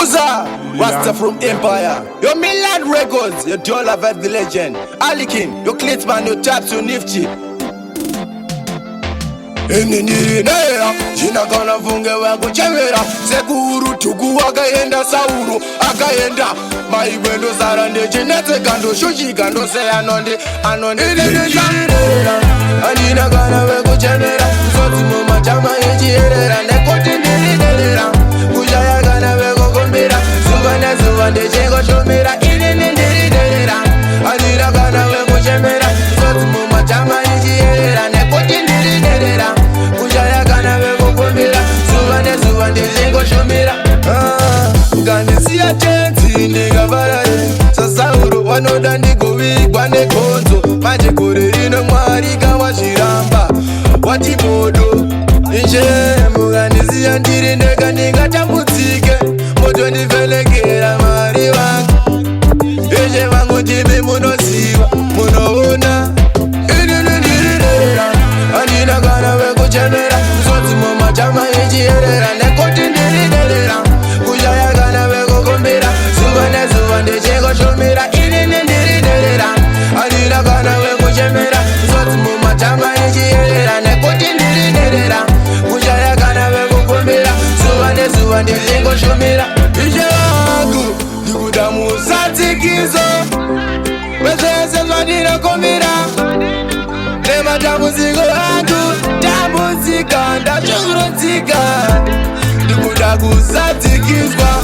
Uza, Rasta from Empire. Your Milan Records, your Dollar Vet the legend. Ali King, your Clitsman, your Taps, your Nifty. Nera, jina kana funge wangu chemera. Sekuru tugu akaenda sauru, akaenda maibendo sarande chinete kando shushi kando se anonde nera. Jina kana wangu chemera. Soti mama chama ejierera nekoti nera. Kujaya kana wangu kombera. Zubande chengo shomera nera. Jina kana wangu chemera. Soti mama chama ejierera nekoti nera. Kujaya kana wangu kombera. Zubande chengo shomera. Kanisiya chenzi ndingavarare. Sasauro wanoda ndigovigwa nekonzo. Manje kore rino mwari kawazviramba. Watibodo inje mukanisiya ndiri ndega ndingatambudzike. Motondivhelekera mari vangu. Inje vangu ndimi munoziva munoona. Nera andina kana wekuchemera. Sodzi mumachama echierera nekoti nera. Kujaya kana wekukombera. Zuva ndechengo shomera nera. Andina kana wekuchemera. Sodzi mumachama echierera nekoti nera. Kujaya kana wekukombera. Zuva ndechengo shomera. Inje vangu ndikuda musatsikizo. Wezvese zvandinokombera. Nematambudziko angu tambudzika ndachungurudzika. Ndikuda kusatsikiswa.